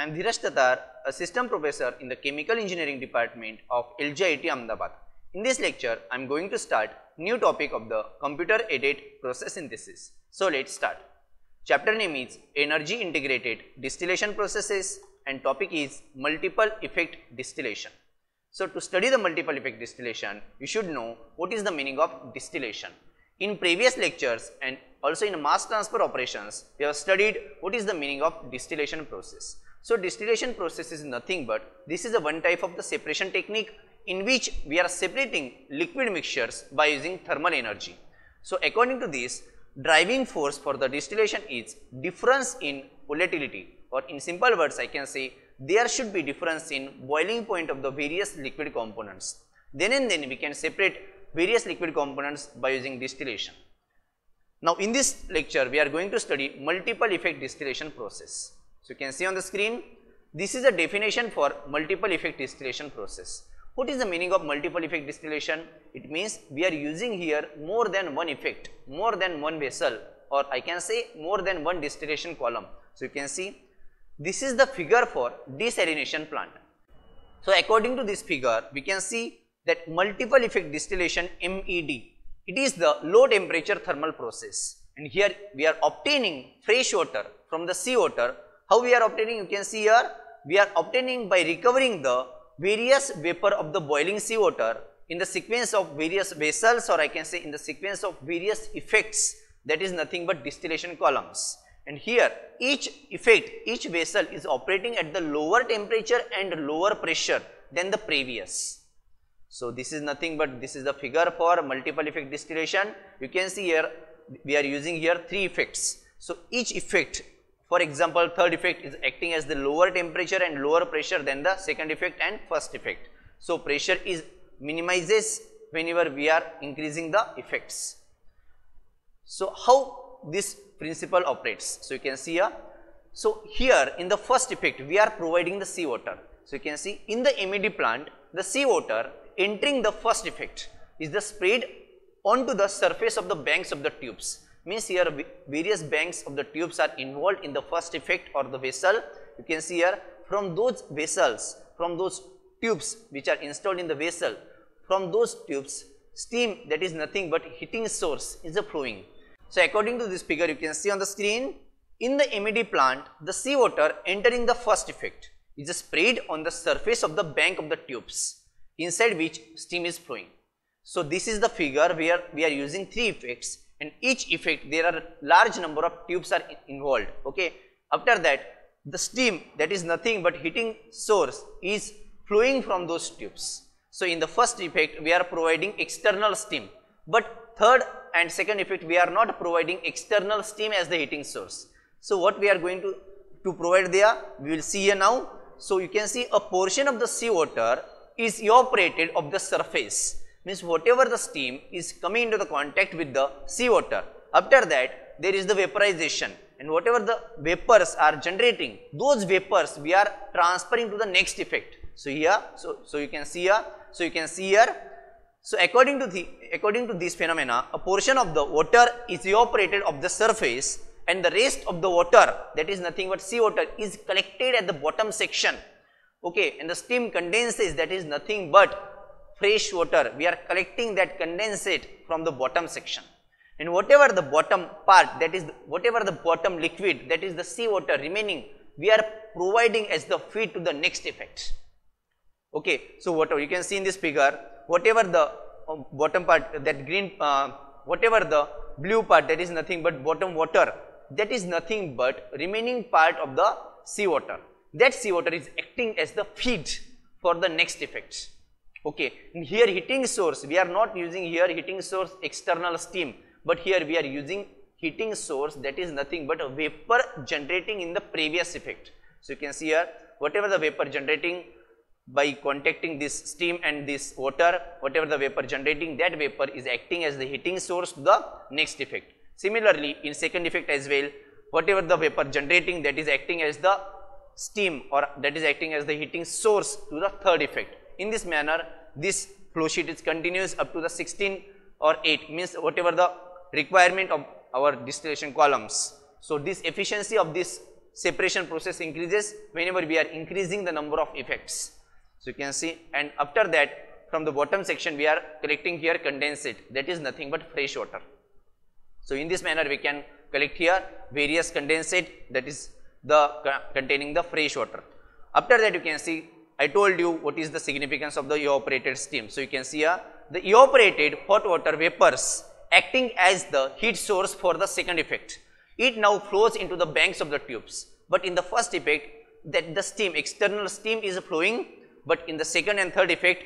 I am Dheeraj Tatar, a system professor in the Chemical Engineering Department of LGIT Ahmedabad. In this lecture, I am going to start new topic of the computer-aided process synthesis. So let's start. Chapter name is Energy Integrated Distillation Processes and topic is Multiple Effect Distillation. So to study the multiple effect distillation, you should know what is the meaning of distillation. In previous lectures and also in mass transfer operations, we have studied what is the meaning of distillation process. So distillation process is nothing but this is a one type of the separation technique in which we are separating liquid mixtures by using thermal energy. So according to this, driving force for the distillation is difference in volatility, or in simple words I can say there should be difference in boiling point of the various liquid components. Then and then we can separate various liquid components by using distillation. Now in this lecture we are going to study multiple effect distillation process. So you can see on the screen, this is a definition for multiple effect distillation process. What is the meaning of multiple effect distillation? It means we are using here more than one effect, more than one vessel, or I can say more than one distillation column. So you can see this is the figure for desalination plant. So according to this figure, we can see that multiple effect distillation MED, it is the low temperature thermal process, and here we are obtaining fresh water from the sea water. How we are obtaining? You can see here we are obtaining by recovering the various vapor of the boiling sea water in the sequence of various vessels, or I can say in the sequence of various effects, that is nothing but distillation columns. And here each effect, each vessel is operating at the lower temperature and lower pressure than the previous. So this is nothing but this is the figure for multiple effect distillation. You can see here we are using here three effects. So each effect, for example, third effect is acting as the lower temperature and lower pressure than the second effect and first effect. So pressure is minimizes whenever we are increasing the effects. So how this principle operates? So you can see here. So here in the first effect we are providing the sea water. So you can see in the MED plant the sea water entering the first effect is the sprayed onto the surface of the banks of the tubes. Means here various banks of the tubes are involved in the first effect or the vessel. You can see here from those vessels, from those tubes which are installed in the vessel, from those tubes steam, that is nothing but heating source, is flowing. So according to this figure you can see on the screen, in the MED plant the sea water entering the first effect is sprayed on the surface of the bank of the tubes inside which steam is flowing. So this is the figure where we are using three effects, and each effect there are large number of tubes are involved. Okay. After that the steam, that is nothing but heating source, is flowing from those tubes. So in the first effect we are providing external steam, but third and second effect we are not providing external steam as the heating source. So what we are going to provide there, we will see here now. So you can see a portion of the sea water is evaporated of the surface, means whatever the steam is coming into the contact with the sea water, after that there is the vaporization, and whatever the vapors are generating, those vapors we are transferring to the next effect. So here, so you can see here, so you can see here. So according to this phenomena, a portion of the water is evaporated of the surface, and the rest of the water, that is nothing but sea water, is collected at the bottom section. Okay, and the steam condenses, that is nothing but fresh water. We are collecting that condensate from the bottom section, and whatever the bottom part, that is whatever the bottom liquid, that is the sea water remaining, we are providing as the feed to the next effect. Okay, so whatever you can see in this figure, whatever the bottom part, that green, whatever the blue part, that is nothing but bottom water, that is nothing but remaining part of the sea water. That sea water is acting as the feed for the next effect. Okay, and here heating source, we are not using here heating source external steam, but here we are using heating source, that is nothing but a vapor generating in the previous effect. So you can see here whatever the vapor generating by contacting this steam and this water, whatever the vapor generating, that vapor is acting as the heating source to the next effect. Similarly in second effect as well, whatever the vapor generating, that is acting as the steam, or that is acting as the heating source to the third effect. In this manner this flow sheet is continuous up to the 16 or 8, means whatever the requirement of our distillation columns. So this efficiency of this separation process increases whenever we are increasing the number of effects. So you can see, and after that from the bottom section we are collecting here condensate, that is nothing but fresh water. So in this manner we can collect here various condensate, that is the containing the fresh water. After that you can see, I told you what is the significance of the evaporated steam. So you can see here the evaporated hot water vapors acting as the heat source for the second effect. It now flows into the banks of the tubes, but in the first effect that the steam, external steam is flowing, but in the second and third effect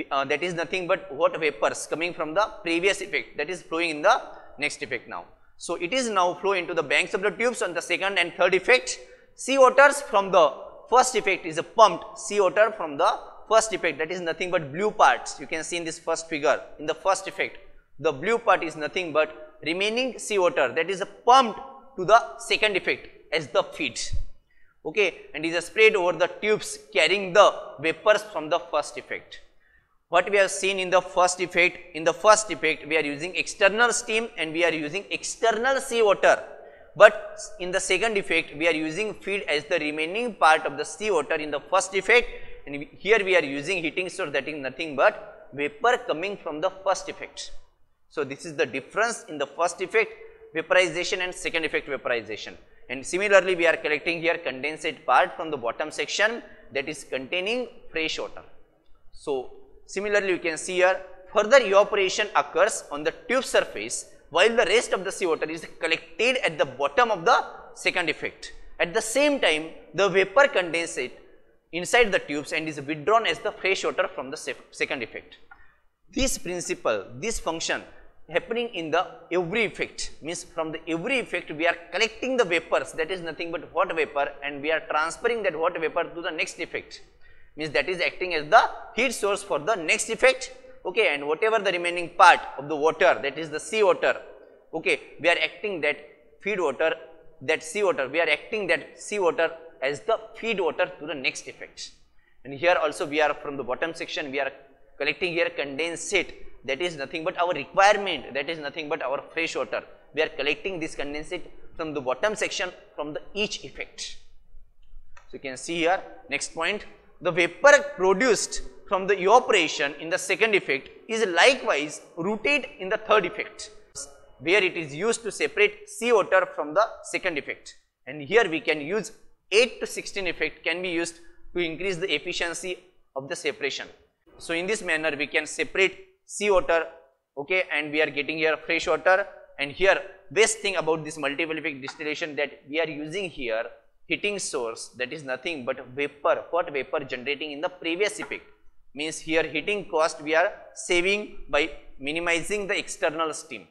that is nothing but hot vapors coming from the previous effect, that is flowing in the next effect now. So it is now flow into the banks of the tubes on the second and third effect. Sea waters from the first effect is pumped, sea water from the first effect, that is nothing but blue parts. You can see in this first figure, in the first effect the blue part is nothing but remaining sea water, that is pumped to the second effect as the feed, okay, and is spread over the tubes carrying the vapors from the first effect. What we have seen in the first effect, we are using external steam and we are using external sea water, but in the second effect we are using feed as the remaining part of the sea water in the first effect, and here we are using heating source, that is nothing but vapor coming from the first effect. So this is the difference in the first effect vaporization and second effect vaporization. And similarly we are collecting here condensate part from the bottom section, that is containing fresh water. So similarly you can see here further evaporation occurs on the tube surface while the rest of the sea water is collected at the bottom of the second effect. At the same time the vapor condensate inside the tubes and is withdrawn as the fresh water from the second effect. This principle, this function happening in the every effect, means from the every effect we are collecting the vapors, that is nothing but hot vapor, and we are transferring that hot vapor to the next effect, means that is acting as the heat source for the next effect, okay, and whatever the remaining part of the water, that is the sea water, okay, we are acting that feed water, that sea water, we are acting that sea water as the feed water to the next effect. And here also we are from the bottom section we are collecting here condensate, that is nothing but our requirement, that is nothing but our fresh water. We are collecting this condensate from the bottom section from the each effect. So you can see here next point, the vapor produced from the evaporation in the second effect is likewise routed in the third effect, where it is used to separate sea water from the second effect. And here we can use 8 to 16 effect can be used to increase the efficiency of the separation. So in this manner we can separate sea water, okay, and we are getting here fresh water. And here best thing about this multiple effect distillation, that we are using here heating source, that is nothing but vapor, hot vapor generating in the previous effect, means here heating cost we are saving by minimizing the external steam.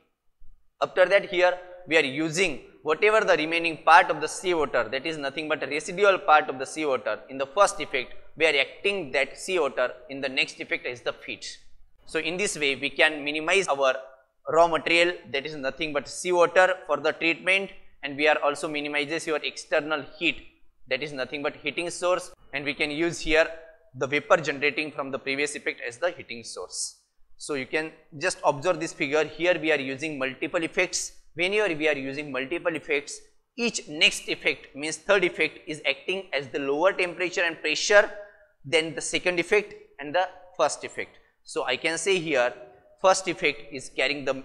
After that here we are using whatever the remaining part of the sea water, that is nothing but residual part of the sea water in the first effect, we are acting that sea water in the next effect as the feed. So in this way we can minimize our raw material, that is nothing but sea water for the treatment, and we are also minimizes your external heat, that is nothing but heating source, and we can use here the vapor generating from the previous effect as the heating source. So you can just observe this figure, here we are using multiple effects. Whenever we are using multiple effects, each next effect, means third effect, is acting as the lower temperature and pressure than the second effect and the first effect. So I can say here first effect is carrying the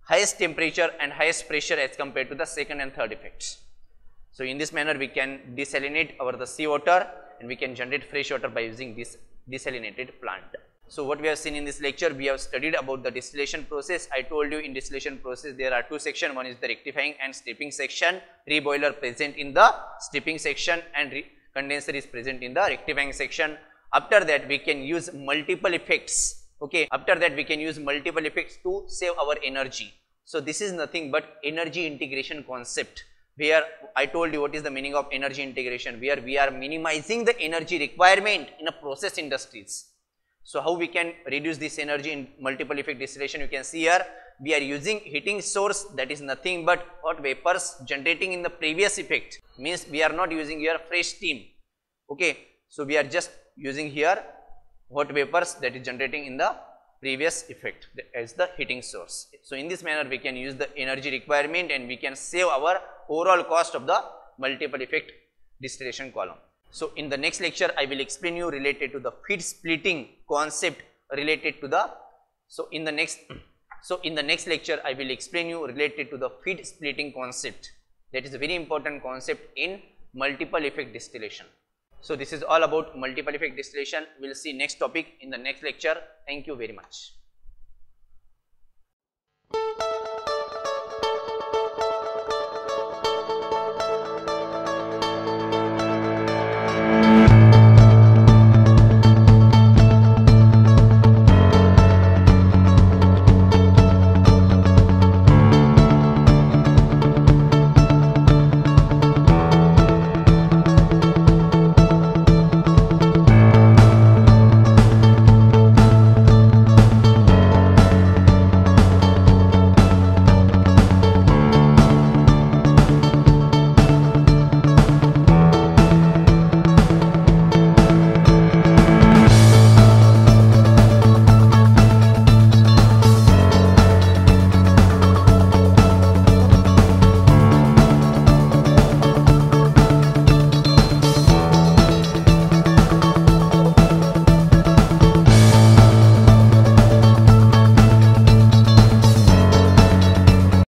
highest temperature and highest pressure as compared to the second and third effects. So in this manner we can desalinate the sea water and we can generate fresh water by using this desalinated plant. So what we have seen in this lecture, we have studied about the distillation process. I told you in distillation process there are two sections, one is the rectifying and steeping section, reboiler present in the steeping section and condenser is present in the rectifying section. After that we can use multiple effects, okay, after that we can use multiple effects to save our energy. So this is nothing but energy integration concept, where I told you what is the meaning of energy integration, where we are minimizing the energy requirement in a process industries. So how we can reduce this energy in multiple effect distillation, you can see here we are using heating source, that is nothing but hot vapors generating in the previous effect, means we are not using here fresh steam, okay. So we are just using here hot vapors that is generating in the previous effect as the heating source. So in this manner we can use the energy requirement and we can save our overall cost of the multiple effect distillation column. So in the next lecture I will explain you related to the feed splitting concept related to the, in the next lecture I will explain you related to the feed splitting concept. That is a very important concept in multiple effect distillation. So this is all about multiple effect distillation. We will see next topic in the next lecture. Thank you very much.